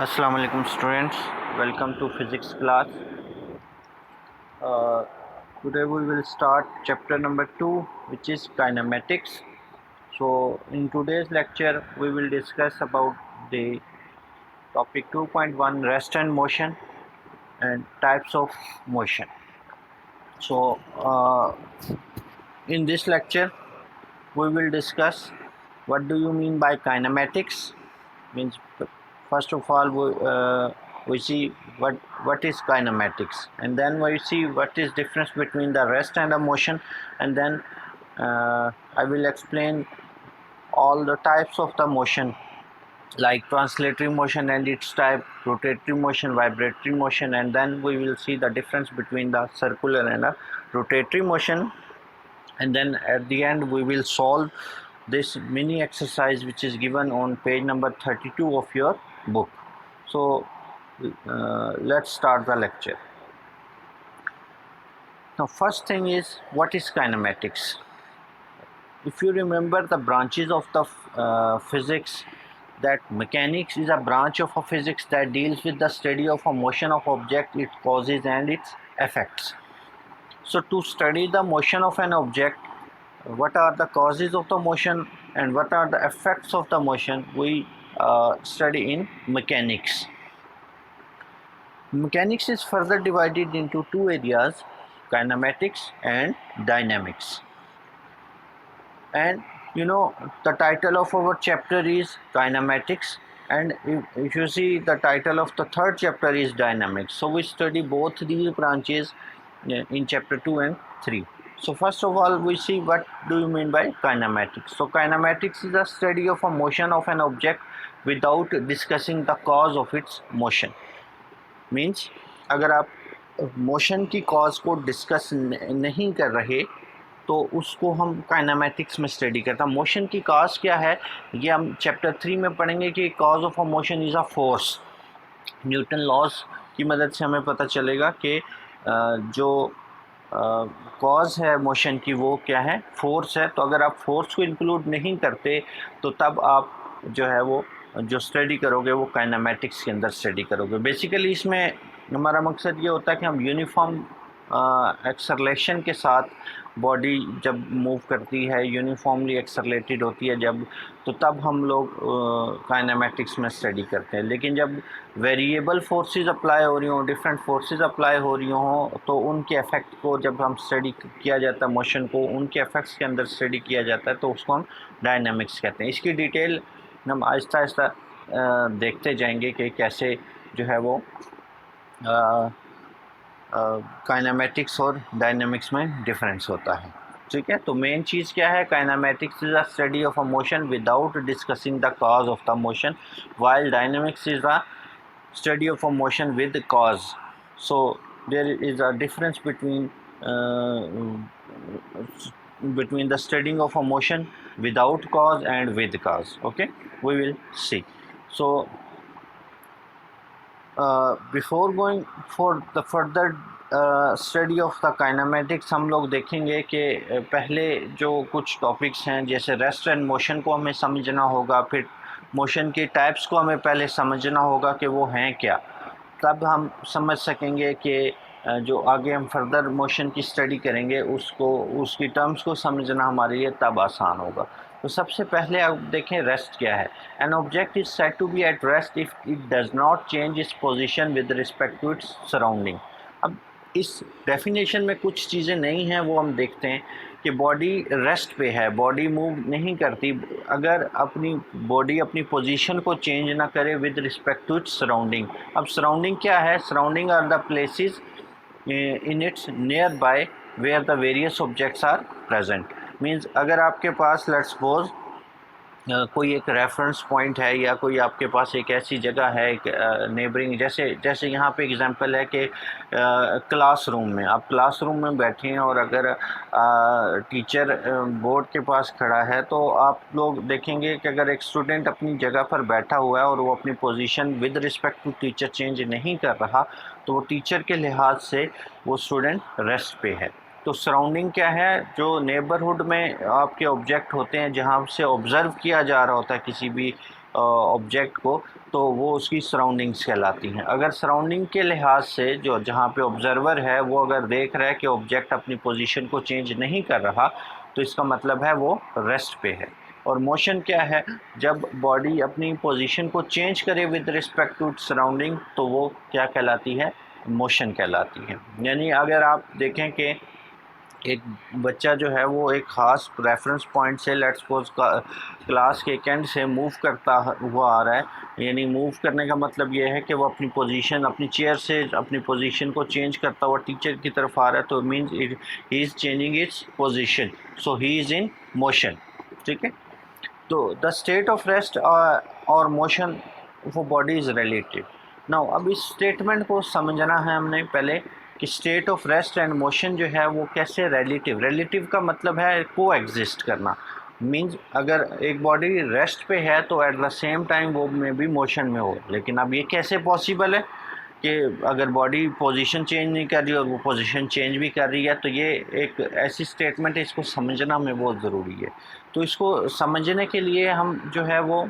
Assalamu alaikum students, welcome to physics class. Today we will start chapter number 2, which is kinematics. So in today's lecture we will discuss about the topic 2.1, rest and motion and types of motion. So in this lecture we will discuss what do you mean by kinematics. Means first of all we see what is kinematics, and then we see what is difference between the rest and the motion, and then I will explain all the types of the motion, like translatory motion and its type, rotatory motion, vibratory motion, and then we will see the difference between the circular and the rotatory motion, and then at the end we will solve this mini exercise which is given on page number 32 of your book. So let's start the lecture. Now first thing is, what is kinematics? If you remember the branches of the physics, that mechanics is a branch of a physics that deals with the study of a motion of object, its causes and its effects. So to study the motion of an object, what are the causes of the motion and what are the effects of the motion, we study in mechanics. Mechanics is further divided into two areas, kinematics and dynamics. And you know, the title of our chapter is kinematics, and if you see, the title of the third chapter is dynamics. So we study both these branches in chapter 2 and 3. So first of all, we see what do you mean by kinematics. So kinematics is the study of a motion of an object without discussing the cause of its motion. Means अगर आप motion की cause को discuss नहीं कर रहे तो उसको हम काइनेमेटिक्स में स्टडी करते हैं. मोशन की कॉज क्या है, ये हम चैप्टर 3 में पढ़ेंगे कि cause of a motion is a force. Newton laws की मदद से हमें पता चलेगा कि जो कॉज है मोशन की वो क्या है, फोर्स है. तो अगर आप फोर्स को इंक्लूड नहीं करते तो तब आप जो है वो जो स्टडी करोगे वो काइनेमेटिक्स के अंदर स्टडी करोगे. बेसिकली इसमें हमारा मकसद ये होता है कि हम यूनिफॉर्म एक्सेलरेशन के साथ बॉडी जब मूव करती है, यूनिफॉर्मली एक्सेलरेटेड होती है जब, तो तब हम लोग काइनेमेटिक्स में स्टडी करते हैं. लेकिन जब वेरिएबल फोर्सेस अप्लाई हो रही हों, डिफरेंट फोर्सेस अप्लाई हो रही हों, तो उनके इफेक्ट को जब हम स्टडी किया जाता है, मोशन को उनके इफेक्ट्स के अंदर स्टडी किया जाता है, तो उसको हम डायनामिक्स कहते हैं. इसकी डिटेल हम आहिस्ता आहिस्ता देखते जाएंगे कि कैसे जो है वो काइनेमेटिक्स और डायनामिक्स में डिफरेंस होता है. ठीक है, तो मेन चीज़ क्या है, kinematics is a study of a motion without discussing the cause of the motion, while dynamics is a study of a motion with cause. So there is a difference between the studying of a motion without cause and with cause. Okay, we will see. So before going for the further study of the kinematics, हम लोग देखेंगे कि पहले जो कुछ topics हैं, जैसे rest and motion को हमें समझना होगा, फिर मोशन के टाइप्स को हमें पहले समझना होगा कि वो हैं क्या, तब हम समझ सकेंगे कि जो आगे हम फर्दर मोशन की स्टडी करेंगे उसको, उसकी टर्म्स को समझना हमारे लिए तब आसान होगा. तो सबसे पहले आप देखें रेस्ट क्या है. An object is said to be at rest if it does not change its position with respect to its surrounding. अब इस डेफिनेशन में कुछ चीज़ें नहीं हैं, वो हम देखते हैं कि बॉडी रेस्ट पे है, बॉडी मूव नहीं करती अगर अपनी बॉडी अपनी पोजीशन को चेंज ना करे with respect to its surrounding. अब सराउंडिंग क्या है, surrounding are the places in its nearby where the various objects are present. Means अगर आपके पास let's suppose कोई एक रेफरेंस पॉइंट है या कोई आपके पास एक ऐसी जगह है, एक नेबरिंग, जैसे यहाँ पे एग्जांपल है कि क्लासरूम में, आप क्लासरूम में बैठे हैं और अगर टीचर बोर्ड के पास खड़ा है तो आप लोग देखेंगे कि अगर एक स्टूडेंट अपनी जगह पर बैठा हुआ है और वो अपनी position with respect to teacher change नहीं कर रहा, तो वो टीचर के लिहाज से वो स्टूडेंट रेस्ट पे है. तो सराउंडिंग क्या है, जो नेबरहुड में आपके ऑब्जेक्ट होते हैं, जहाँ से ऑब्ज़र्व किया जा रहा होता है किसी भी ऑब्जेक्ट को, तो वो उसकी सराउंडिंग्स कहलाती हैं। अगर सराउंडिंग के लिहाज से जो जहाँ पे ऑब्जर्वर है वो अगर देख रहा है कि ऑब्जेक्ट अपनी पोजीशन को चेंज नहीं कर रहा, तो इसका मतलब है वो रेस्ट पे है। और मोशन क्या है, जब बॉडी अपनी पोजीशन को चेंज करे विद रिस्पेक्ट टू सराउंडिंग, तो वो क्या कहलाती है, मोशन कहलाती है। यानी अगर आप देखें कि एक बच्चा जो है वो एक ख़ास रेफरेंस पॉइंट से, लेट्स सपोज क्लास के एक एंड से मूव करता हुआ आ रहा है, यानी मूव करने का मतलब ये है कि वो अपनी पोजीशन, अपनी चेयर से अपनी पोजीशन को चेंज करता हुआ टीचर की तरफ आ रहा है, तो means he is changing its position, so he is in motion. ठीक है, तो द स्टेट ऑफ रेस्ट और motion for body is related. Now अब इस स्टेटमेंट को समझना है हमने पहले कि state of rest and motion जो है वो कैसे रिलेटिव का मतलब है को एग्जिस्ट करना। मीन्स अगर एक बॉडी रेस्ट पे है तो एट द सेम टाइम वो में भी मोशन में हो, लेकिन अब ये कैसे पॉसिबल है कि अगर बॉडी पोजीशन चेंज नहीं कर रही और वो पोजीशन चेंज भी कर रही है, तो ये एक ऐसी स्टेटमेंट है, इसको समझना हमें बहुत ज़रूरी है। तो इसको समझने के लिए हम जो है वो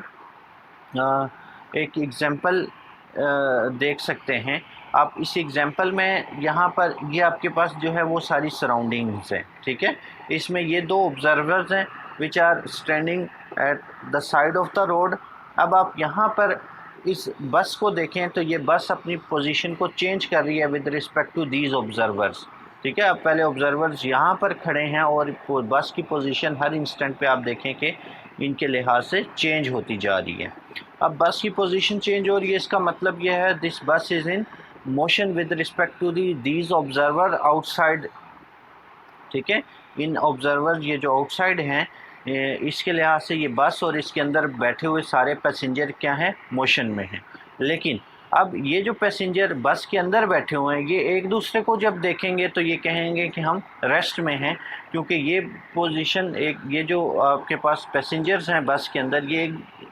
एक एग्ज़ाम्पल देख सकते हैं। आप इस एग्ज़ाम्पल में यहाँ पर ये आपके पास जो है वो सारी सराउंडिंग्स हैं। ठीक है, इसमें ये दो ऑब्जर्वर्स हैं which are standing at the side of the road. अब आप यहाँ पर इस बस को देखें तो ये बस अपनी पोजीशन को चेंज कर रही है with respect to these observers. ठीक है, अब पहले ऑब्जर्वर्स यहाँ पर खड़े हैं और बस की पोजीशन हर इंस्टेंट पे आप देखें कि इनके लिहाज से चेंज होती जा रही है। अब बस की पोजीशन चेंज हो रही है, इसका मतलब यह है this bus is in motion with respect to these observer outside. ठीक है, इन ऑब्जर्वर ये जो आउटसाइड हैं इसके लिहाज से ये बस और इसके अंदर बैठे हुए सारे पैसेंजर क्या हैं, मोशन में हैं। लेकिन अब ये जो पैसेंजर बस के अंदर बैठे हुए हैं ये एक दूसरे को जब देखेंगे तो ये कहेंगे कि हम रेस्ट में हैं, क्योंकि ये पोजीशन ये जो आपके पास पैसेंजर्स हैं बस के अंदर ये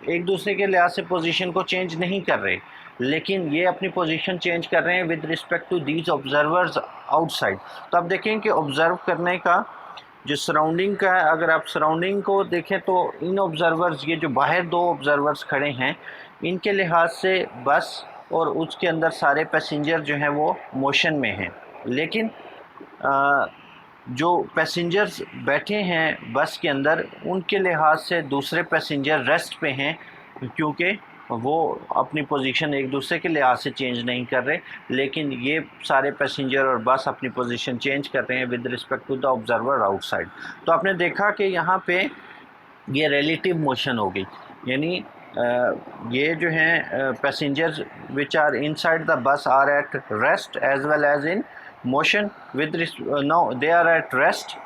एक दूसरे के लिहाज से पोजीशन को चेंज नहीं कर रहे, लेकिन ये अपनी पोजीशन चेंज कर रहे हैं with respect to these observers outside. तो आप देखें कि ऑब्ज़र्व करने का जो सराउंडिंग का है, अगर आप सराउंडिंग को देखें तो इन ऑब्जर्वर्स, ये जो बाहर दो ऑब्जर्वर्स खड़े हैं, इनके लिहाज से बस और उसके अंदर सारे पैसेंजर जो हैं वो मोशन में हैं। लेकिन जो पैसेंजर्स बैठे हैं बस के अंदर उनके लिहाज से दूसरे पैसेंजर रेस्ट पे हैं, क्योंकि वो अपनी पोजीशन एक दूसरे के लिहाज से चेंज नहीं कर रहे, लेकिन ये सारे पैसेंजर और बस अपनी पोजीशन चेंज कर रहे हैं with respect to the observer outside. तो आपने देखा कि यहाँ पे ये रिलेटिव मोशन हो गई, यानी ये जो हैं passengers which are inside the bus are at rest as well as in motion with now they are at rest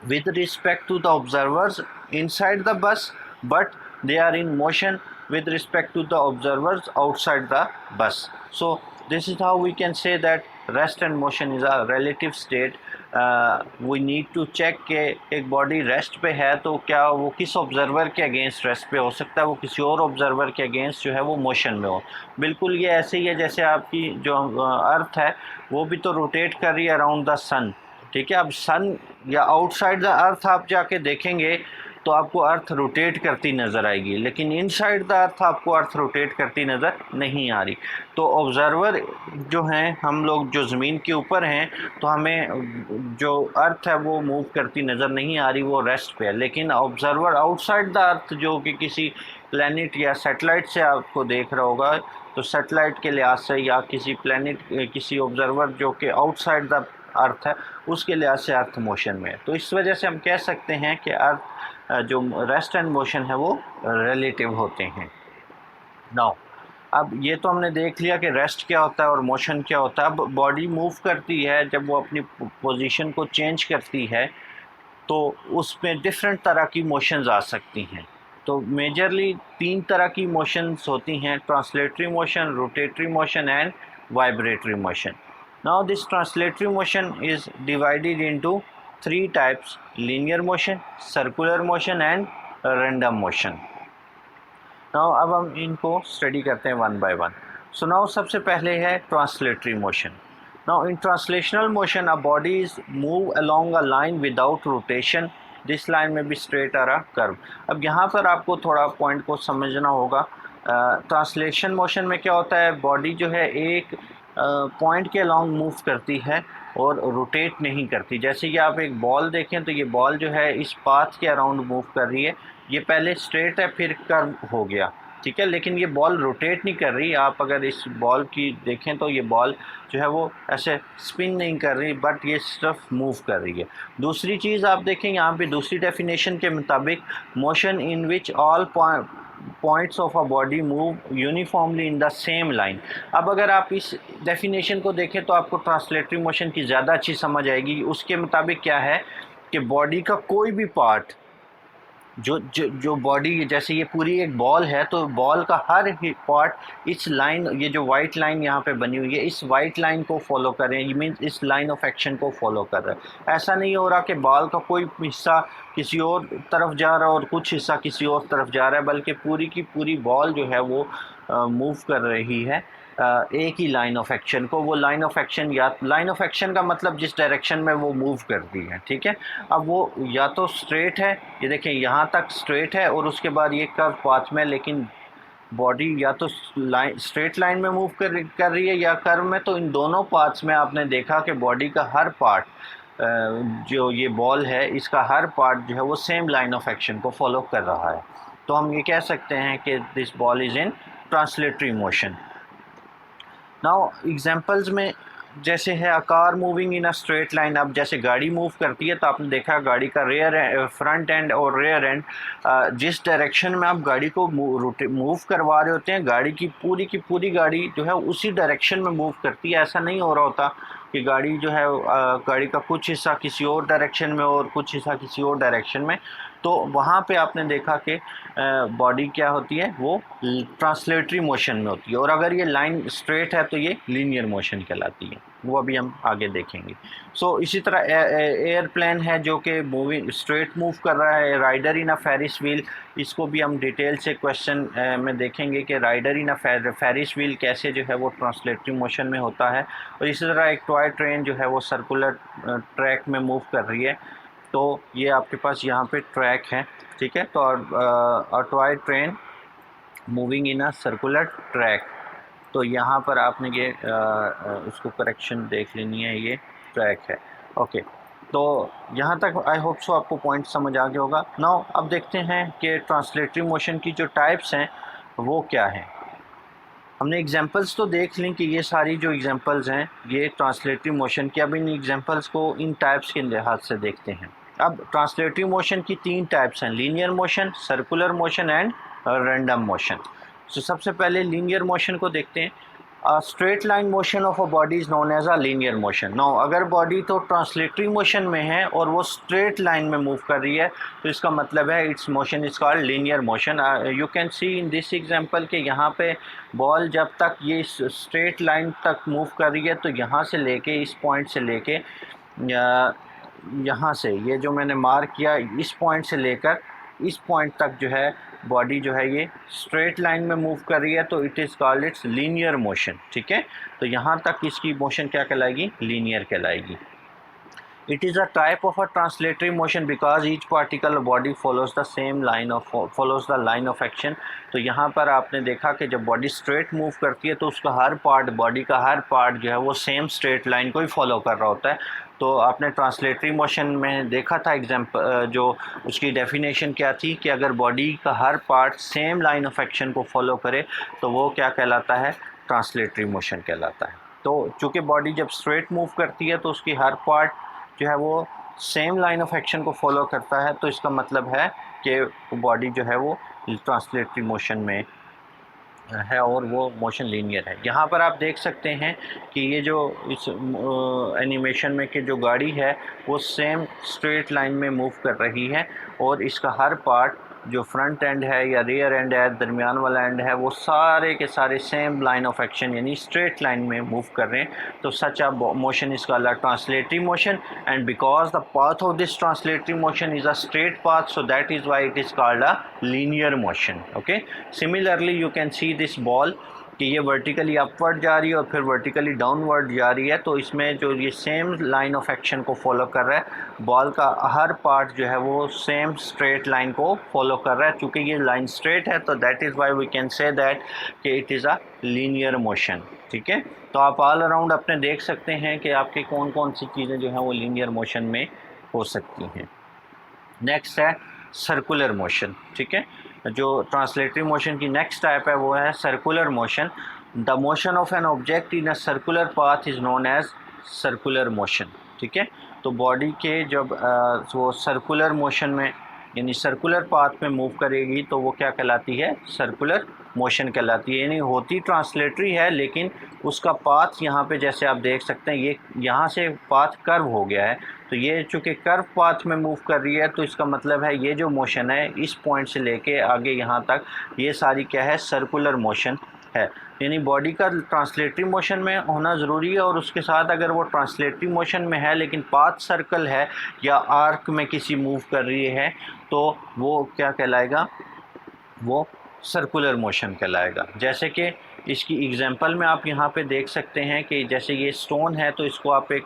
with respect to the observers inside the bus, but they are in motion with respect to the observers outside the bus. So this is how we can say that rest and motion is a relative state. We need to check कि एक body rest पे है तो क्या वो किस observer के against rest पे हो सकता है, वो किसी और ऑब्जर्वर के अगेंस्ट जो है वो मोशन में हो। बिल्कुल ये ऐसे ही है जैसे आपकी जो अर्थ है वो भी तो रोटेट कर रही है अराउंड द सन। ठीक है, अब सन या आउटसाइड द अर्थ आप जाके देखेंगे तो आपको अर्थ रोटेट करती नज़र आएगी, लेकिन इनसाइड द अर्थ आपको अर्थ रोटेट करती नज़र नहीं आ रही। तो ऑब्ज़र्वर जो हैं, हम लोग जो ज़मीन के ऊपर हैं, तो हमें जो अर्थ है वो मूव करती नज़र नहीं आ रही, वो रेस्ट पे है। लेकिन ऑब्ज़र्वर आउटसाइड द अर्थ जो कि किसी प्लैनेट या सैटेलाइट से आपको देख रहा होगा, तो सैटेलाइट के लिहाज से या किसी प्लैनेट, किसी ऑब्ज़र्वर जो कि आउटसाइड द अर्थ है उसके लिहाज से अर्थ मोशन में है। तो इस वजह से हम कह सकते हैं कि अर्थ जो रेस्ट एंड मोशन है वो रिलेटिव होते हैं। नाउ अब ये तो हमने देख लिया कि रेस्ट क्या होता है और मोशन क्या होता है। अब बॉडी मूव करती है, जब वो अपनी पोजीशन को चेंज करती है तो उसमें डिफरेंट तरह की मोशंस आ सकती हैं। तो मेजरली 3 तरह की मोशंस होती हैं, translatory motion, rotatory motion and vibratory motion. Now this translatory motion is divided into 3 types: linear motion, circular motion and random motion. Now अब हम इनको स्टडी करते हैं one by one. So now सबसे पहले है translatory motion. Now in translational motion a body is move along a line without rotation. This line may be straight or a curve. अब यहाँ पर आपको थोड़ा पॉइंट को समझना होगा। ट्रांसलेशन मोशन में क्या होता है, बॉडी जो है एक पॉइंट के अलॉन्ग मूव करती है और रोटेट नहीं करती। जैसे कि आप एक बॉल देखें तो ये बॉल जो है इस पाथ के अराउंड मूव कर रही है, ये पहले स्ट्रेट है फिर कर्व हो गया, ठीक है, लेकिन ये बॉल रोटेट नहीं कर रही। आप अगर इस बॉल की देखें तो ये बॉल जो है वो ऐसे स्पिन नहीं कर रही, बट ये सिर्फ मूव कर रही है। दूसरी चीज़ आप देखें यहाँ पे दूसरी डेफिनेशन के मुताबिक, motion in which all points of a body move uniformly in the same line. अब अगर आप इस डेफिनेशन को देखें तो आपको ट्रांसलेटरी मोशन की ज़्यादा अच्छी समझ आएगी। उसके मुताबिक क्या है कि बॉडी का कोई भी पार्ट जो बॉडी, जैसे ये पूरी एक बॉल है तो बॉल का हर पार्ट इस लाइन, ये जो वाइट लाइन यहाँ पे बनी हुई है, इस वाइट लाइन को फॉलो कर रहे हैं, ये मीन्स इस लाइन ऑफ एक्शन को फॉलो कर रहा है। ऐसा नहीं हो रहा कि बॉल का कोई हिस्सा किसी और तरफ जा रहा है और कुछ हिस्सा किसी और तरफ जा रहा है, बल्कि पूरी की पूरी बॉल जो है वो मूव कर रही है एक ही लाइन ऑफ एक्शन को। वो लाइन ऑफ एक्शन, या लाइन ऑफ एक्शन का मतलब जिस डायरेक्शन में वो मूव करती है, ठीक है। अब वो या तो स्ट्रेट है, ये देखें यहाँ तक स्ट्रेट है और उसके बाद ये कर्व पाथ में, लेकिन बॉडी या तो लाइन स्ट्रेट लाइन में मूव कर रही है या कर्व में। तो इन दोनों पार्ट्स में आपने देखा कि बॉडी का हर पार्ट, जो ये बॉल है इसका हर पार्ट जो है वो सेम लाइन ऑफ एक्शन को फॉलो कर रहा है। तो हम ये कह सकते हैं कि this ball is in translatory motion. Now examples में जैसे है a car moving in a straight line. अब जैसे गाड़ी मूव करती है तो आपने देखा गाड़ी का फ्रंट एंड और रेयर एंड, जिस डायरेक्शन में आप गाड़ी को मूव करवा रहे होते हैं, गाड़ी की पूरी गाड़ी जो है उसी डायरेक्शन में मूव करती है। ऐसा नहीं हो रहा होता कि गाड़ी जो है गाड़ी का कुछ हिस्सा किसी और डायरेक्शन में और कुछ हिस्सा किसी और डायरेक्शन में। तो वहाँ पे आपने देखा कि बॉडी क्या होती है, वो ट्रांसलेटरी मोशन में होती है, और अगर ये लाइन स्ट्रेट है तो ये लीनियर मोशन कहलाती है। वो अभी हम आगे देखेंगे। सो इसी तरह एयरप्लेन है जो कि मूविंग स्ट्रेट मूव कर रहा है, राइडर इन अ फेरिस व्हील, इसको भी हम डिटेल से क्वेश्चन में देखेंगे कि राइडर इन अ फेरिस व्हील कैसे जो है वो ट्रांसलेटरी मोशन में होता है। और इसी तरह एक टॉय ट्रेन जो है वो सर्कुलर ट्रैक में मूव कर रही है। तो ये आपके पास यहाँ पे ट्रैक है, ठीक है। तो toy train moving in a circular track, तो यहाँ पर आपने ये उसको करेक्शन देख लेनी है, ये ट्रैक है, ओके। तो यहाँ तक आई होप सो आपको पॉइंट समझ आ गया होगा। नाउ अब देखते हैं कि ट्रांसलेटरी मोशन की जो टाइप्स हैं वो क्या हैं। हमने एग्जांपल्स तो देख लें कि ये सारी जो एग्जांपल्स हैं ये ट्रांसलेटरी मोशन की। अब इन एग्जांपल्स को इन टाइप्स के लिहाज से देखते हैं। अब ट्रांसलेटरी मोशन की 3 टाइप्स हैं, linear motion, circular motion and random motion. तो सबसे पहले लीनियर मोशन को देखते हैं। Straight line motion of a body is known as a linear motion. Now अगर बॉडी तो ट्रांसलेटरी मोशन में है और वो स्ट्रेट लाइन में मूव कर रही है तो इसका मतलब है it's motion is called linear motion. You can see in this example कि यहाँ पे बॉल जब तक ये स्ट्रेट लाइन तक मूव कर रही है तो यहाँ से लेके इस पॉइंट से लेके यहाँ से ये जो मैंने मार्क किया इस पॉइंट से लेकर इस पॉइंट तक जो है बॉडी जो है ये स्ट्रेट लाइन में मूव कर रही है, तो it is called its linear motion, ठीक है। तो यहाँ तक इसकी मोशन क्या कहलाएगी, लीनियर कहलाएगी। It is a type of a translatory motion because each particle body follows the same line of line of action। तो यहाँ पर आपने देखा कि जब बॉडी स्ट्रेट मूव करती है तो उसका हर पार्ट, बॉडी का हर पार्ट जो है वो सेम स्ट्रेट लाइन को ही फॉलो कर रहा होता है। तो आपने ट्रांसलेटरी मोशन में देखा था एग्जाम्पल, जो उसकी डेफिनेशन क्या थी कि अगर बॉडी का हर part same line of action को फॉलो करे तो वो क्या कहलाता है, ट्रांसलेटरी मोशन कहलाता है। तो चूँकि बॉडी जब स्ट्रेट मूव करती है तो उसकी हर पार्ट जो है वो सेम लाइन ऑफ एक्शन को फॉलो करता है, तो इसका मतलब है कि बॉडी जो है वो ट्रांसलेटरी मोशन में है और वो मोशन लीनियर है। यहाँ पर आप देख सकते हैं कि ये जो इस एनिमेशन में कि जो गाड़ी है वो सेम स्ट्रेट लाइन में मूव कर रही है और इसका हर पार्ट जो फ्रंट एंड है या रियर एंड है, दरमियान वाला एंड है, वो सारे के सारे सेम लाइन ऑफ एक्शन यानी स्ट्रेट लाइन में मूव कर रहे हैं। तो such a motion is called a translatory motion and because the path of this translatory motion is a straight path, so that is why it is called a linear motion, okay। Similarly you can see this ball कि ये vertically upward जा रही है और फिर vertically downward जा रही है, तो इसमें जो ये सेम लाइन ऑफ एक्शन को फॉलो कर रहा है, बॉल का हर पार्ट जो है वो सेम स्ट्रेट लाइन को फॉलो कर रहा है। चूँकि ये लाइन स्ट्रेट है तो that is why we can say that कि it is a linear motion. ठीक है, तो आप ऑल अराउंड अपने देख सकते हैं कि आपकी कौन कौन सी चीज़ें जो हैं वो लीनियर मोशन में हो सकती हैं। नेक्स्ट है सर्कुलर मोशन। ठीक है, जो ट्रांसलेटरी मोशन की नेक्स्ट टाइप है वो है circular motion. The motion of an object in a circular path is known as circular motion. ठीक है, तो बॉडी के जब वो सर्कुलर मोशन में यानी सर्कुलर पाथ में मूव करेगी तो वो क्या कहलाती है, सर्कुलर मोशन कहलाती है। यानी होती ट्रांसलेटरी है लेकिन उसका पाथ यहाँ पे जैसे आप देख सकते हैं ये यहाँ से पाथ कर्व हो गया है, तो ये चूँकि कर्व पाथ में मूव कर रही है तो इसका मतलब है ये जो मोशन है इस पॉइंट से लेके आगे यहाँ तक ये सारी क्या है, सर्कुलर मोशन है। यानी बॉडी का ट्रांसलेटरी मोशन में होना ज़रूरी है और उसके साथ अगर वो ट्रांसलेटरी मोशन में है लेकिन पाथ सर्कल है या आर्क में किसी मूव कर रही है तो वो क्या कहलाएगा, वो सर्कुलर मोशन कहलाएगा। जैसे कि इसकी एग्जांपल में आप यहाँ पे देख सकते हैं कि जैसे ये स्टोन है तो इसको आप एक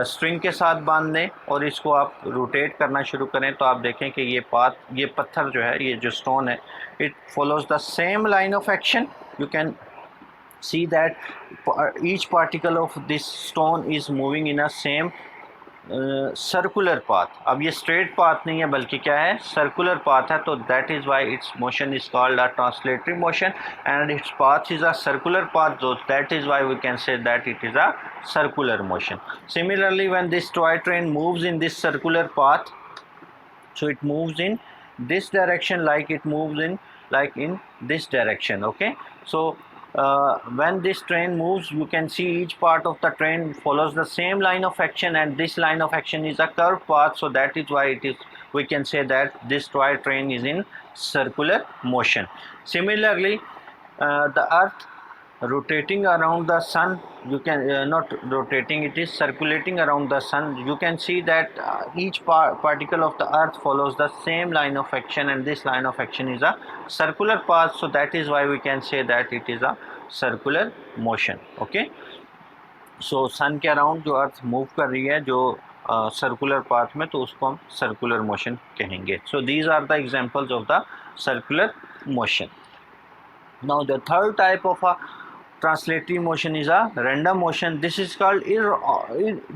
स्ट्रिंग के साथ बांध दें और इसको आप रोटेट करना शुरू करें तो आप देखें कि ये पत्थर जो है, ये जो स्टोन है, it follows the same line of action. You can see that each particle of this stone is moving in a same circular path. अब ये straight path नहीं है बल्कि क्या है, circular path है, तो that is why its motion is called a translatory motion and its path is a circular path, so that is why we can say that it is a circular motion. Similarly, when this toy train moves in this circular path, so it moves in this direction like it moves in this direction. Okay, so when this train moves you can see each part of the train follows the same line of action and this line of action is a curved path, so that is why we can say that this toy train is in circular motion. Similarly, the earth rotating around the sun, you can not rotating, it is circulating around the sun. You can see that each particle of the earth follows the same line of action and this line of action is a circular path, so that is why we can say that it is a circular motion. Okay, so sun के around जो अर्थ move कर रही है जो circular path में, तो उसको हम सर्कुलर मोशन कहेंगे. So these are the examples of the circular motion. Now the third type of a translatory motion is a random motion. This is called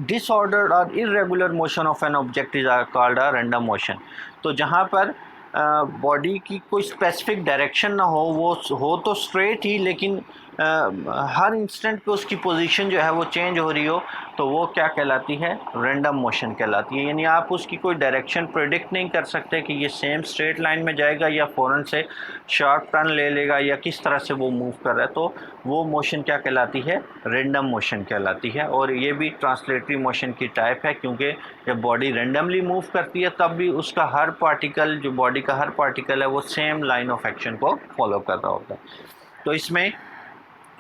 disordered or irregular motion of an object is called a random motion. तो जहाँ पर body की कोई specific direction ना हो, वो हो तो स्ट्रेट ही लेकिन हर इंस्टेंट पे उसकी पोजीशन जो है वो चेंज हो रही हो, तो वो क्या कहलाती है, रैंडम मोशन कहलाती है. यानी आप उसकी कोई डायरेक्शन प्रेडिक्ट नहीं कर सकते कि ये सेम स्ट्रेट लाइन में जाएगा या फ़ौरन से शार्प टर्न ले लेगा या किस तरह से वो मूव कर रहा है, तो वो मोशन क्या कहलाती है, रैंडम मोशन कहलाती है. और ये भी ट्रांसलेटरी मोशन की टाइप है, क्योंकि जब बॉडी रैंडमली मूव करती है तब भी उसका हर पार्टिकल, जो बॉडी का हर पार्टिकल है, वो सेम लाइन ऑफ एक्शन को फॉलो कर रहा होता है. तो इसमें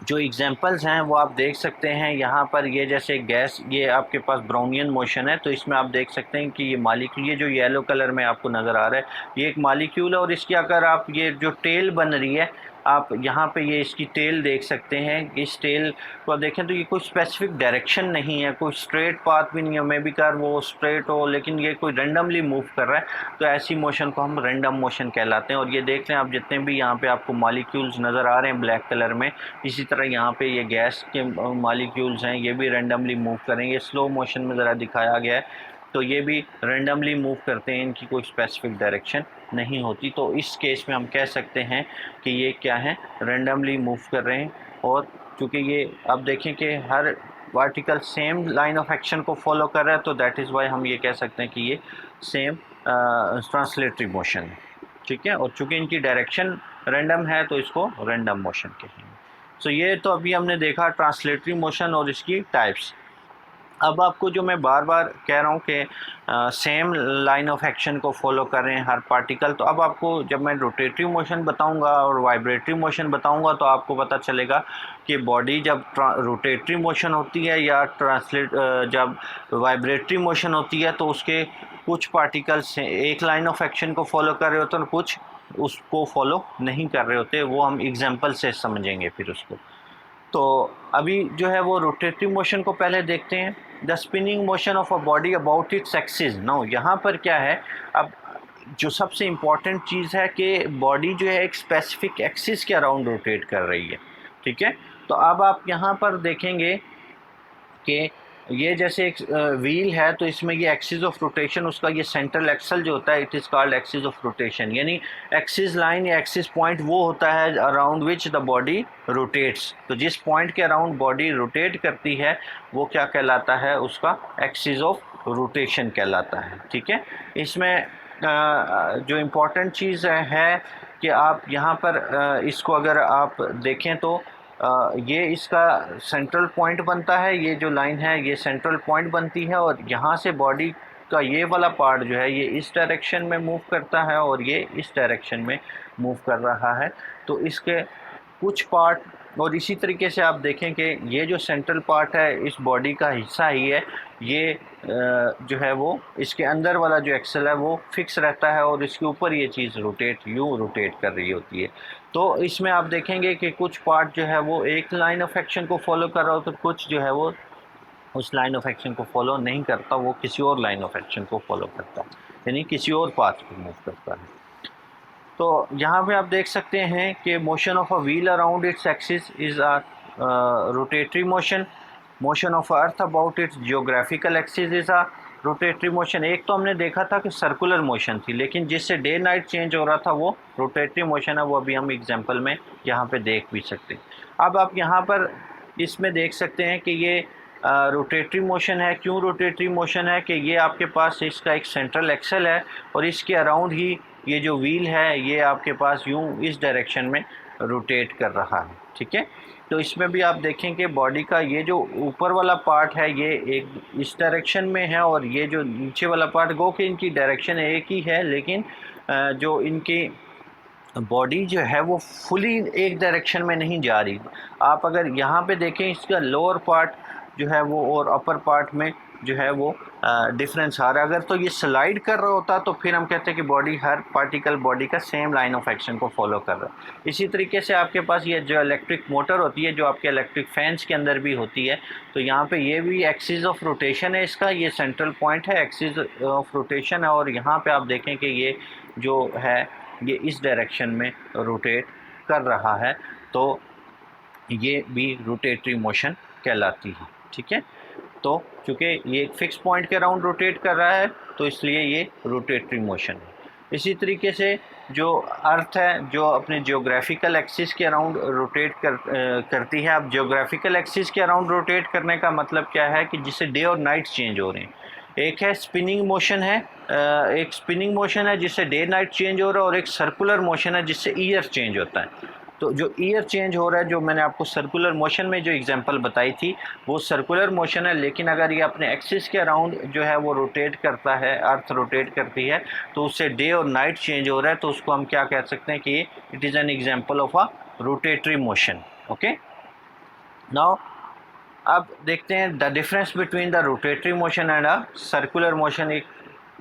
जो एग्जांपल्स हैं वो आप देख सकते हैं यहाँ पर. ये जैसे गैस, ये आपके पास ब्राउनियन मोशन है, तो इसमें आप देख सकते हैं कि ये मालिक्यूल, ये जो येलो कलर में आपको नज़र आ रहा है, ये एक मालिक्यूल है. और इसकी अगर आप ये जो टेल बन रही है, आप यहाँ पे ये इसकी टेल देख सकते हैं. इस टेल को देखें तो ये कोई स्पेसिफिक डायरेक्शन नहीं है, कोई स्ट्रेट पाथ भी नहीं है, मे बी कार वो स्ट्रेट हो, लेकिन ये कोई रैंडमली मूव कर रहा है, तो ऐसी मोशन को हम रैंडम मोशन कहलाते हैं. और ये देख लें आप, जितने भी यहाँ पे आपको मालिक्यूल्स नज़र आ रहे हैं ब्लैक कलर में, इसी तरह यहाँ पे ये गैस के मालिक्यूल्स हैं, ये भी रैंडमली मूव करेंगे. स्लो मोशन में ज़रा दिखाया गया है, तो ये भी रैंडमली मूव करते हैं, इनकी कोई स्पेसिफिक डायरेक्शन नहीं होती. तो इस केस में हम कह सकते हैं कि ये क्या है, रैंडमली मूव कर रहे हैं. और चूँकि ये अब देखें कि हर particle same line of action को फॉलो कर रहा है, तो दैट इज़ वाई हम ये कह सकते हैं कि ये सेम ट्रांसलेटरी मोशन है. ठीक है, और चूँकि इनकी डायरेक्शन रैंडम है तो इसको रैंडम मोशन कहेंगे. सो ये तो अभी हमने देखा ट्रांसलेटरी मोशन और इसकी टाइप्स. अब आपको जो मैं बार बार कह रहा हूँ कि सेम लाइन ऑफ एक्शन को फॉलो कर रहे हैं हर पार्टिकल, तो अब आपको जब मैं रोटेटरी मोशन बताऊँगा और वाइब्रेटरी मोशन बताऊँगा तो आपको पता चलेगा कि बॉडी जब रोटेटरी मोशन होती है या जब वाइब्रेटरी मोशन होती है, तो उसके कुछ पार्टिकल्स एक लाइन ऑफ एक्शन को फॉलो कर रहे होते हैं और कुछ उसको फॉलो नहीं कर रहे होते, वो हम एग्जांपल से समझेंगे फिर उसको। तो अभी जो है वो रोटेटरी मोशन को पहले देखते हैं। The spinning motion of a body about its axis. Now यहाँ पर क्या है, अब जो सबसे इम्पॉर्टेंट चीज़ है कि बॉडी जो है एक स्पेसिफिक एक्सिस के अराउंड रोटेट कर रही है, ठीक है। तो अब आप यहाँ पर देखेंगे कि ये जैसे एक व्हील है, तो इसमें ये एक्सिस ऑफ रोटेशन, उसका ये सेंट्रल एक्सल जो होता है, it is called axis of rotation. यानी एक्सिस लाइन या एक्सिस पॉइंट वो होता है around which the body rotates. तो जिस पॉइंट के अराउंड बॉडी रोटेट करती है वो क्या कहलाता है, उसका एक्सिस ऑफ रोटेशन कहलाता है, ठीक है। इसमें जो इम्पोर्टेंट चीज़ है कि आप यहाँ पर इसको अगर आप देखें तो ये इसका सेंट्रल पॉइंट बनता है, ये जो लाइन है ये सेंट्रल पॉइंट बनती है, और यहाँ से बॉडी का ये वाला पार्ट जो है ये इस डायरेक्शन में मूव करता है और ये इस डायरेक्शन में मूव कर रहा है। तो इसके कुछ पार्ट, और इसी तरीके से आप देखें कि ये जो सेंट्रल पार्ट है इस बॉडी का हिस्सा ही है, ये जो है वो इसके अंदर वाला जो एक्सल है वो फिक्स रहता है और इसके ऊपर ये चीज़ यूँ रोटेट कर रही होती है। तो इसमें आप देखेंगे कि कुछ पार्ट जो है वो एक लाइन ऑफ एक्शन को फॉलो कर रहा हो, तो कुछ जो है वो उस लाइन ऑफ एक्शन को फॉलो नहीं करता, वो किसी और लाइन ऑफ एक्शन को फॉलो करता है, यानी किसी और पाथ पर मूव करता है। तो यहाँ पे आप देख सकते हैं कि motion of a wheel around its axis is a rotatory motion. Motion of earth about its geographical axis is a rotatory motion. एक तो हमने देखा था कि सर्कुलर मोशन थी, लेकिन जिससे डे नाइट चेंज हो रहा था वो रोटेटरी मोशन है, वो अभी हम एग्जांपल में यहाँ पे देख भी सकते हैं। अब आप यहाँ पर इसमें देख सकते हैं कि ये रोटेटरी मोशन है। क्यों रोटेटरी मोशन है कि ये आपके पास इसका एक सेंट्रल एक्सल है और इसके अराउंड ही ये जो व्हील है ये आपके पास यूँ इस डायरेक्शन में रोटेट कर रहा है, ठीक है। तो इसमें भी आप देखें कि बॉडी का ये जो ऊपर वाला पार्ट है ये एक इस डायरेक्शन में है और ये जो नीचे वाला पार्ट, गो कि इनकी डायरेक्शन एक ही है, लेकिन जो इनकी बॉडी जो है वो फुली एक डायरेक्शन में नहीं जा रही। आप अगर यहाँ पे देखें इसका लोअर पार्ट जो है वो और अपर पार्ट में जो है वो डिफरेंस आ रहा है। अगर तो ये स्लाइड कर रहा होता तो फिर हम कहते हैं कि बॉडी, हर पार्टिकल बॉडी का सेम लाइन ऑफ एक्शन को फॉलो कर रहा है। इसी तरीके से आपके पास ये जो इलेक्ट्रिक मोटर होती है, जो आपके इलेक्ट्रिक फैंस के अंदर भी होती है, तो यहाँ पे ये भी एक्सिस ऑफ रोटेशन है इसका, ये सेंट्रल पॉइंट है, एक्सिस ऑफ रोटेशन है, और यहाँ पे आप देखें कि ये जो है ये इस डायरेक्शन में रोटेट कर रहा है, तो ये भी रोटेटरी मोशन कहलाती है, ठीक है। तो चूँकि ये एक फिक्स पॉइंट के अराउंड रोटेट कर रहा है तो इसलिए ये रोटेटरी मोशन है। इसी तरीके से जो अर्थ है जो अपने जियोग्राफिकल एक्सिस के अराउंड रोटेट करती है। अब जियोग्राफिकल एक्सिस के अराउंड रोटेट करने का मतलब क्या है कि जिससे डे और नाइट चेंज हो रहे हैं। एक है स्पिनिंग मोशन है, एक स्पिनिंग मोशन है जिससे डे नाइट चेंज हो रहा है, और एक सर्कुलर मोशन है जिससे ईयर चेंज होता है। तो जो ईयर चेंज हो रहा है, जो मैंने आपको सर्कुलर मोशन में जो एग्जांपल बताई थी वो सर्कुलर मोशन है, लेकिन अगर ये अपने एक्सिस के अराउंड जो है वो रोटेट करता है, अर्थ रोटेट करती है, तो उससे डे और नाइट चेंज हो रहा है, तो उसको हम क्या कह सकते हैं कि it is an example of a rotatory motion. Okay, now अब देखते हैं the difference between the rotatory motion and a circular motion. एक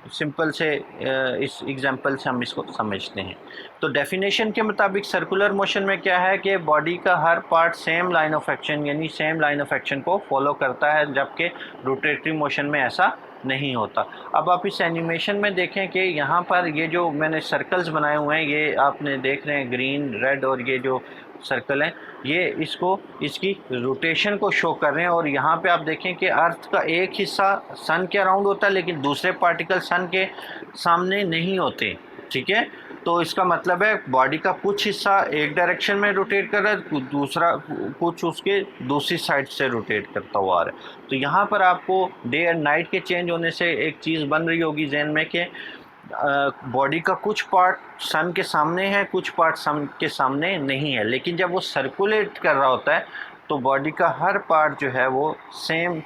सिंपल से इस एग्जांपल से हम इसको समझते हैं। तो डेफिनेशन के मुताबिक सर्कुलर मोशन में क्या है कि बॉडी का हर part same line of action, यानी सेम लाइन ऑफ एक्शन को फॉलो करता है, जबकि रोटेटरी मोशन में ऐसा नहीं होता। अब आप इस एनिमेशन में देखें कि यहाँ पर ये जो मैंने सर्कल्स बनाए हुए हैं, ये आपने देख रहे हैं ग्रीन, रेड, और ये जो सर्कल हैं ये इसको इसकी रोटेशन को शो कर रहे हैं। और यहाँ पे आप देखें कि अर्थ का एक हिस्सा सन के अराउंड होता है, लेकिन दूसरे पार्टिकल सन के सामने नहीं होते, ठीक है। तो इसका मतलब है बॉडी का कुछ हिस्सा एक डायरेक्शन में रोटेट कर रहा है, दूसरा कुछ उसके दूसरी साइड से रोटेट करता हुआ आ रहा है। तो यहाँ पर आपको डे एंड नाइट के चेंज होने से एक चीज़ बन रही होगी जहन में कि बॉडी का कुछ पार्ट सन के सामने है, कुछ पार्ट सन के सामने नहीं है, लेकिन जब वो सर्कुलेट कर रहा होता है तो बॉडी का हर पार्ट जो है वो सेम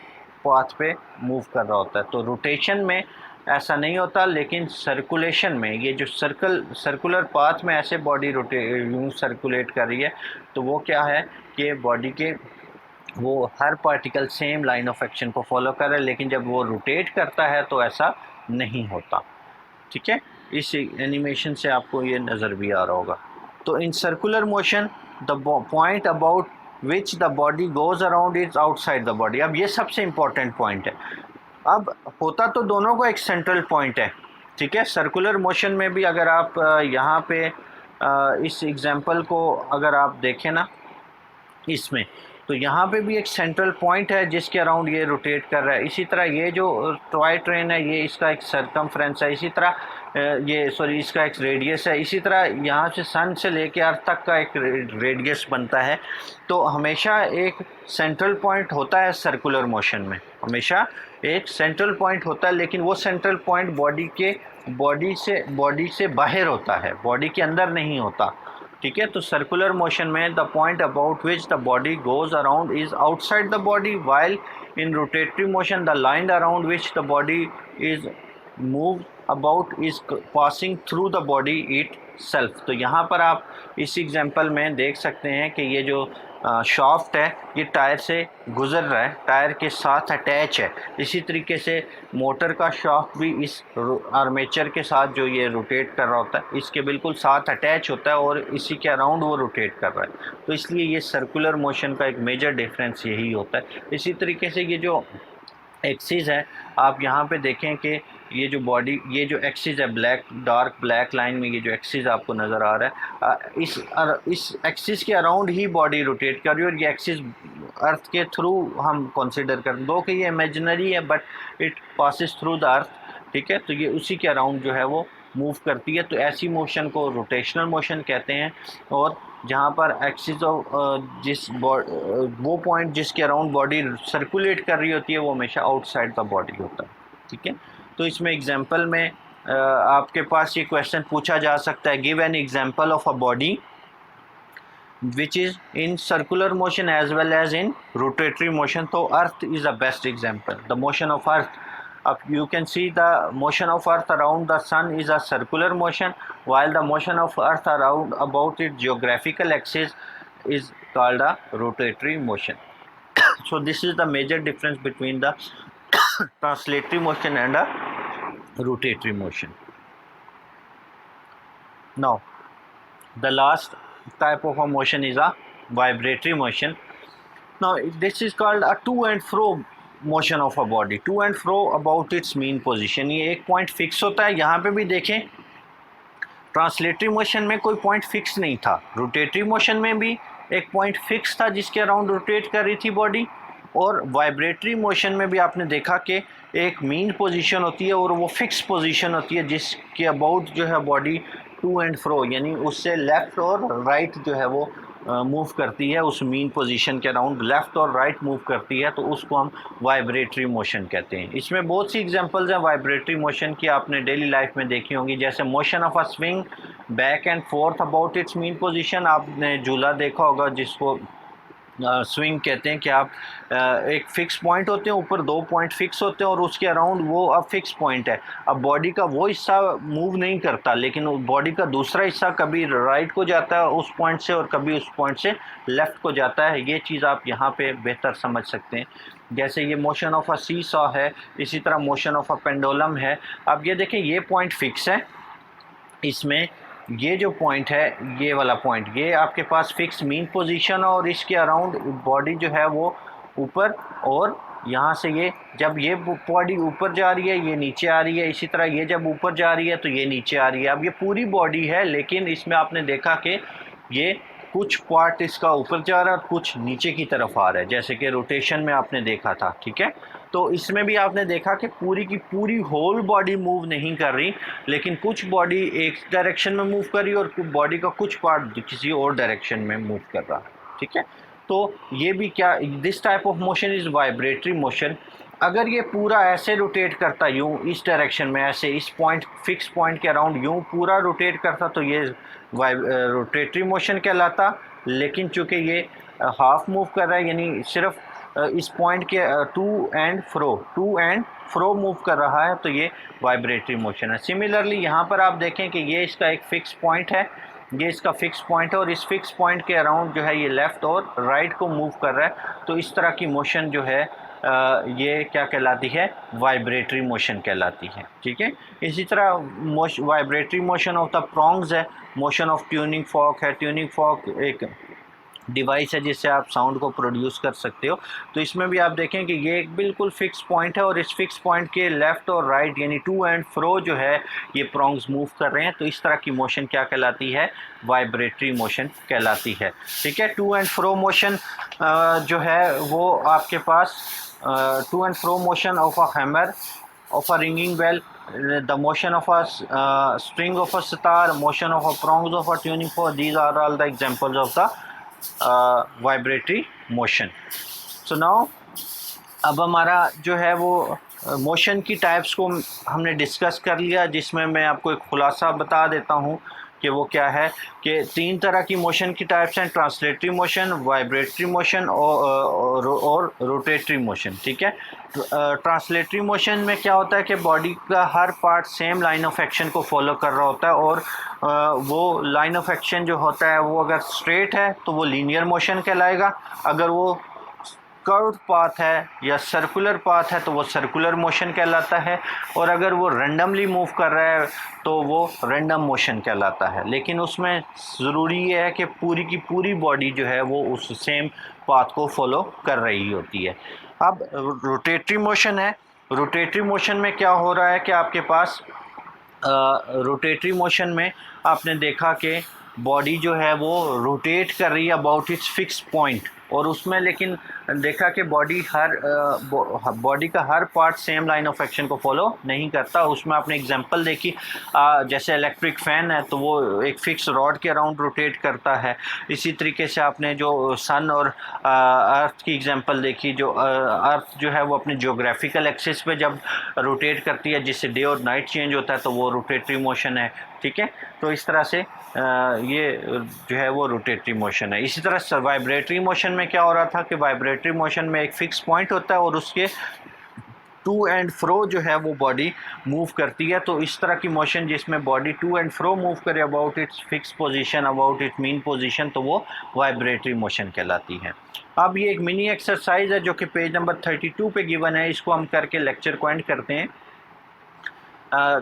पाथ पे मूव कर रहा होता है। तो रोटेशन में ऐसा नहीं होता, लेकिन सर्कुलेशन में, ये जो सर्कुलर पाथ में ऐसे बॉडी यूँ सर्कुलेट कर रही है, तो वो क्या है कि बॉडी के वो हर particle same line of action को फॉलो कर रहा है, लेकिन जब वो रोटेट करता है तो ऐसा नहीं होता, ठीक है। इस एनिमेशन से आपको ये नज़र भी आ रहा होगा। तो in circular motion the point about which the body goes around is outside the body. अब ये सबसे इम्पॉर्टेंट पॉइंट है। अब होता तो दोनों को एक सेंट्रल पॉइंट है, ठीक है। सर्कुलर मोशन में भी अगर आप यहाँ पे इस एग्जांपल को अगर आप देखें ना इसमें, तो यहाँ पे भी एक सेंट्रल पॉइंट है जिसके अराउंड ये रोटेट कर रहा है। इसी तरह ये जो टॉय ट्रेन है ये इसका एक सरकमफ्रेंस है, इसी तरह इसका एक रेडियस है। इसी तरह यहाँ से सन से लेके अर्थ तक का एक रेडियस बनता है। तो हमेशा एक सेंट्रल पॉइंट होता है सर्कुलर मोशन में, हमेशा एक सेंट्रल पॉइंट होता है, लेकिन वो सेंट्रल पॉइंट बॉडी से बाहर होता है, बॉडी के अंदर नहीं होता, ठीक है। तो सर्कुलर मोशन में the point about which the body goes around is outside the body, while in rotatory motion the line around which the body is move about is passing through the body itself. तो यहाँ पर आप इस example में देख सकते हैं कि ये जो शाफ्ट है ये टायर से गुज़र रहा है, टायर के साथ अटैच है। इसी तरीके से मोटर का शाफ्ट भी इस आर्मेचर के साथ जो ये रोटेट कर रहा होता है इसके बिल्कुल साथ अटैच होता है और इसी के अराउंड वो रोटेट कर रहा है। तो इसलिए ये सर्कुलर मोशन का एक मेजर डिफरेंस यही होता है। इसी तरीके से ये जो एक्सिस है, आप यहाँ पे देखें कि ये जो बॉडी, ये जो एक्सिस है ब्लैक, डार्क ब्लैक लाइन में ये जो एक्सिस आपको नज़र आ रहा है, इस एक्सिस के अराउंड ही बॉडी रोटेट कर रही है। और ये एक्सिस अर्थ के थ्रू हम कंसिडर कर दो कि ये इमेजिनरी है but it passes through the earth, ठीक है। तो ये उसी के अराउंड जो है वो मूव करती है। तो ऐसी मोशन को रोटेशनल मोशन कहते हैं। और जहाँ पर एक्सिस ऑफ वो पॉइंट जिसके अराउंड बॉडी सर्कुलेट कर रही होती है वो हमेशा आउटसाइड द बॉडी होता है, ठीक है। तो इसमें एग्जांपल में आपके पास ये क्वेश्चन पूछा जा सकता है, give an example of a body which is in circular motion as well as in rotatory motion. So earth is the best example, the motion of earth. You can see the motion of earth around the sun is a circular motion, while the motion of earth around about its geographical axis is called a rotatory motion. So this is the major difference between the translatory motion and a rotatory motion. Now the last type of a motion is a vibratory motion. Now this is called a to and fro motion of a body, to and fro about its mean position. ये एक point fix होता है। यहाँ पे भी देखें translatory motion में कोई पॉइंट फिक्स नहीं था, रोटेटरी मोशन में भी एक पॉइंट फिक्स था जिसके अराउंड रोटेट कर रही थी बॉडी, और वाइब्रेटरी मोशन में भी आपने देखा कि एक मीन पोजीशन होती है और वो फिक्स पोजीशन होती है जिसके अबाउट जो है बॉडी टू एंड फ्रो यानी उससे लेफ़्ट और राइट जो है वो मूव करती है, उस मीन पोजीशन के अराउंड लेफ़्ट और राइट मूव करती है, तो उसको हम वाइब्रेटरी मोशन कहते हैं। इसमें बहुत सी एग्जांपल्स हैं वाइब्रेटरी मोशन की, आपने डेली लाइफ में देखी होंगी, जैसे motion of a swing back and fourth about its mean position. आपने झूला देखा होगा जिसको स्विंग कहते हैं कि आप एक फिक्स पॉइंट होते हैं, ऊपर दो पॉइंट फिक्स होते हैं और उसके अराउंड वो अब फिक्स पॉइंट है। अब बॉडी का वो हिस्सा मूव नहीं करता, लेकिन बॉडी का दूसरा हिस्सा कभी राइट को जाता है उस पॉइंट से और कभी उस पॉइंट से लेफ़्ट को जाता है। ये चीज़ आप यहाँ पे बेहतर समझ सकते हैं। जैसे ये motion of a seesaw है, इसी तरह मोशन ऑफ अ पेंडुलम है। अब ये देखें ये पॉइंट फिक्स है, इसमें ये जो पॉइंट है ये वाला पॉइंट, ये आपके पास फिक्स मीन पोजीशन और इसके अराउंड बॉडी जो है वो ऊपर, और यहाँ से ये जब ये बॉडी ऊपर जा रही है ये नीचे आ रही है, इसी तरह ये जब ऊपर जा रही है तो ये नीचे आ रही है। अब ये पूरी बॉडी है, लेकिन इसमें आपने देखा कि ये कुछ पार्ट इसका ऊपर जा रहा है और कुछ नीचे की तरफ आ रहा है, जैसे कि रोटेशन में आपने देखा था, ठीक है। तो इसमें भी आपने देखा कि पूरी की पूरी होल बॉडी मूव नहीं कर रही, लेकिन कुछ बॉडी एक डायरेक्शन में मूव कर रही है और बॉडी का कुछ पार्ट किसी और डायरेक्शन में मूव कर रहा है, ठीक है। तो ये भी क्या, this type of motion is vibratory motion. अगर ये पूरा ऐसे रोटेट करता यूँ इस डायरेक्शन में, ऐसे इस पॉइंट फिक्स पॉइंट के अराउंड यूँ पूरा रोटेट करता तो ये रोटेटरी मोशन कहलाता। लेकिन चूँकि ये हाफ मूव कर रहा है यानी सिर्फ इस पॉइंट के टू एंड फ्रो मूव कर रहा है, तो ये वाइब्रेटरी मोशन है। सिमिलरली यहाँ पर आप देखें कि ये इसका एक फ़िक्स पॉइंट है, ये इसका फ़िक्स पॉइंट है और इस फिक्स पॉइंट के अराउंड जो है ये लेफ़्ट और राइट को मूव कर रहा है। तो इस तरह की मोशन जो है ये क्या कहलाती है, वाइब्रेटरी मोशन कहलाती है। ठीक है, इसी तरह vibratory motion of the prongs है, मोशन ऑफ ट्यूनिंग फॉर्क है। ट्यूनिंग फॉर्क एक डिवाइस है जिससे आप साउंड को प्रोड्यूस कर सकते हो। तो इसमें भी आप देखें कि ये एक बिल्कुल फिक्स पॉइंट है और इस फिक्स पॉइंट के लेफ़्ट और राइट यानी टू एंड फ्रो जो है ये प्रोंग्स मूव कर रहे हैं। तो इस तरह की मोशन क्या कहलाती है, वाइब्रेटरी मोशन कहलाती है। ठीक है, टू एंड फ्रो मोशन जो है वो आपके पास to and fro motion of a hammer, of a ringing bell, the motion of a string of a sitar, motion of a prongs of a tuning fork. These are all the examples of the vibratory motion. So now अब हमारा जो है वो motion की types को हमने discuss कर लिया, जिसमें मैं आपको एक खुलासा बता देता हूँ कि वो क्या है कि 3 तरह की मोशन की टाइप्स हैं, ट्रांसलेटरी मोशन, वाइब्रेटरी मोशन और रोटेटरी मोशन। ठीक है, ट्रांसलेटरी मोशन में क्या होता है कि बॉडी का हर part same line of action को फॉलो कर रहा होता है और वो लाइन ऑफ एक्शन जो होता है वो अगर स्ट्रेट है तो वो लीनियर मोशन कहलाएगा, अगर वो कर्व पाथ है या सर्कुलर पाथ है तो वो सर्कुलर मोशन कहलाता है, और अगर वो रैंडमली मूव कर रहा है तो वो रैंडम मोशन कहलाता है। लेकिन उसमें ज़रूरी ये है कि पूरी की पूरी बॉडी जो है वो उस सेम पाथ को फॉलो कर रही होती है। अब रोटेटरी मोशन है, रोटेटरी मोशन में क्या हो रहा है कि आपके पास रोटेटरी मोशन में आपने देखा कि बॉडी जो है वो रोटेट कर रही है अबाउट इट्स फिक्स पॉइंट, और उसमें लेकिन देखा कि बॉडी का हर part same line of action को फॉलो नहीं करता। उसमें आपने एग्जांपल देखी, जैसे इलेक्ट्रिक फ़ैन है तो वो एक फ़िक्स रॉड के अराउंड रोटेट करता है। इसी तरीके से आपने जो सन और अर्थ की एग्जांपल देखी, जो अर्थ जो है वो अपने जियोग्राफिकल एक्सिस पे जब रोटेट करती है जिससे डे और नाइट चेंज होता है तो वो रोटेटरी मोशन है। ठीक है, तो इस तरह से ये जो है वो रोटेटरी मोशन है। इसी तरह वाइब्रेटरी मोशन में क्या हो रहा था कि वाइब्रेटरी मोशन में एक फ़िक्स पॉइंट होता है और उसके टू एंड फ्रो जो है वो बॉडी मूव करती है। तो इस तरह की मोशन जिसमें body to and fro move करे about its fix position, about its mean position, तो वो वाइब्रेटरी मोशन कहलाती है। अब ये एक मिनी एक्सरसाइज है जो कि पेज नंबर 32 पे गिवन है, इसको हम करके लेक्चर को एंड करते हैं।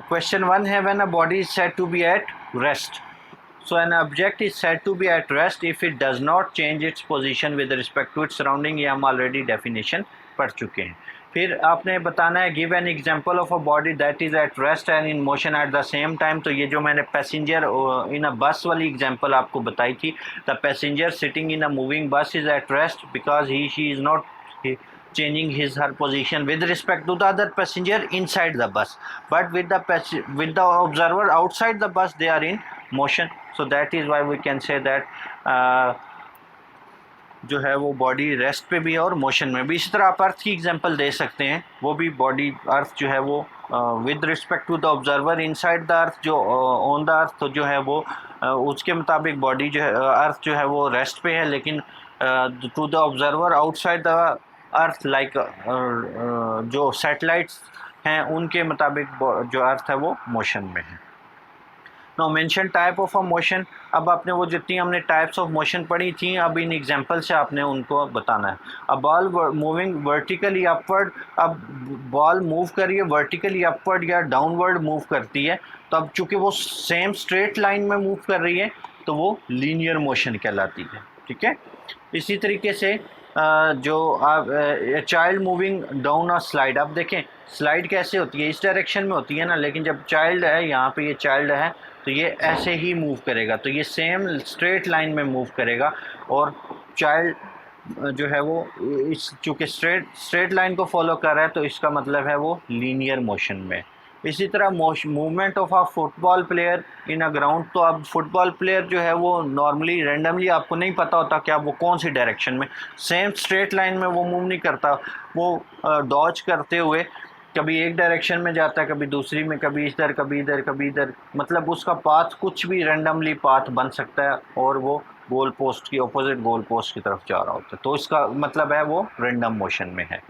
Question 1 है, when a body is said to be at rest. So an object is said to be at rest if it does not change its position with respect to its surrounding. ये हम already definition पढ़ चुके हैं। फिर आपने बताना है give an example of a body that is at rest and in motion at the same time. तो ये जो मैंने पैसेंजर इन अ बस वाली एग्जांपल आपको बताई थी, the passenger sitting in a moving बस is at rest because he she is not changing her position with respect to the other passenger inside the bus, but with the observer outside the bus they are in motion. So that is why we can say that जो है वो body rest पे भी है और motion में भी। इसी तरह आप अर्थ की एग्जांपल दे सकते हैं, वो भी बॉडी अर्थ जो है वो with respect to the observer inside the earth, जो ऑन द अर्थ तो जो है वो उसके मुताबिक बॉडी जो है अर्थ जो है वो रेस्ट पे है, लेकिन to the observer outside the earth like जो सैटेलाइट्स हैं उनके मुताबिक जो अर्थ है वो मोशन में है। No mention type of a motion. अब आपने वो जितनी हमने टाइप्स ऑफ मोशन पढ़ी थी, अब इन एग्जांपल से आपने उनको बताना है। A ball moving vertically upward, अब बॉल मूव कर रही है वर्टिकली अपवर्ड या डाउनवर्ड मूव करती है, तो अब चूँकि वो सेम स्ट्रेट लाइन में मूव कर रही है तो वो लीनियर मोशन कहलाती है। ठीक है, इसी तरीके से जो आप चाइल्ड मूविंग डाउन अ स्लाइड, अब देखें स्लाइड कैसे होती है, इस डायरेक्शन में होती है ना, लेकिन जब चाइल्ड है यहाँ पे ये चाइल्ड है तो ये ऐसे ही मूव करेगा, तो ये सेम स्ट्रेट लाइन में मूव करेगा, और चाइल्ड जो है वो इस चूँकि स्ट्रेट लाइन को फॉलो कर रहा है तो इसका मतलब है वो लीनियर मोशन में। इसी तरह movement of a football player in a ground, तो अब फुटबॉल प्लेयर जो है वो नॉर्मली रैंडमली आपको नहीं पता होता कि आप वो कौन सी डायरेक्शन में, सेम स्ट्रेट लाइन में वो मूव नहीं करता, वो डॉज करते हुए कभी एक डायरेक्शन में जाता है, कभी दूसरी में, कभी इधर कभी इधर कभी इधर, मतलब उसका पाथ कुछ भी रैंडमली पाथ बन सकता है और वो गोल पोस्ट की ऑपोजिट गोल पोस्ट की तरफ जा रहा होता है, तो इसका मतलब है वो रैंडम मोशन में है।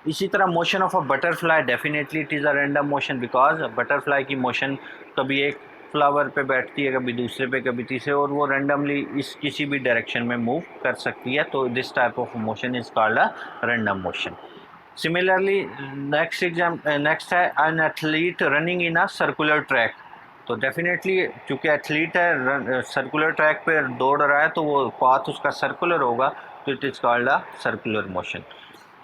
इसी तरह motion of a butterfly, definitely it is a random motion because butterfly की मोशन कभी एक फ्लावर पे बैठती है, कभी दूसरे पे, कभी तीसरे, और वो रैंडमली इस किसी भी डायरेक्शन में मूव कर सकती है। तो this type of motion is called a random motion. Similarly next है an athlete running in a circular track. तो डेफिनेटली क्योंकि एथलीट है, सर्कुलर ट्रैक पे दौड़ रहा है, तो वो पाथ उसका सर्कुलर होगा, तो it is called a circular motion.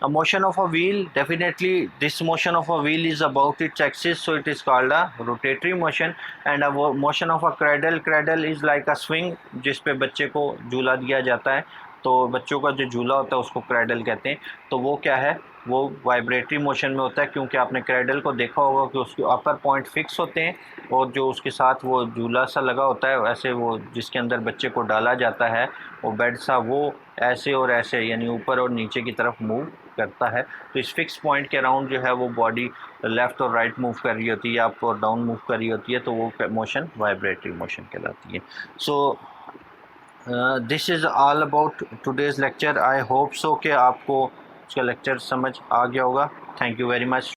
A motion of a wheel, definitely this motion of a wheel is about its axis, so it is called a rotatory motion. And a motion of a cradle is like a swing, जिस पे बच्चे को झूला दिया जाता है, तो बच्चों का जो झूला होता है उसको क्रैडल कहते हैं। तो वो क्या है, वो वाइब्रेटरी मोशन में होता है, क्योंकि आपने क्रैडल को देखा होगा कि उसके अपर पॉइंट फिक्स होते हैं, और जो उसके साथ वो झूला सा लगा होता है, वैसे वो जिसके अंदर बच्चे को डाला जाता है, वो बेड सा, वो ऐसे और ऐसे यानी ऊपर और नीचे की तरफ मूव करता है। तो इस फिक्स पॉइंट के अराउंड जो है वो बॉडी लेफ़्ट और राइट मूव कर रही होती है, अप और डाउन मूव कर रही होती है, तो वो मोशन वाइब्रेटरी मोशन कहलाती है। So this is all about today's lecture. I hope so कि आपको उसका लेक्चर समझ आ गया होगा। Thank you very much.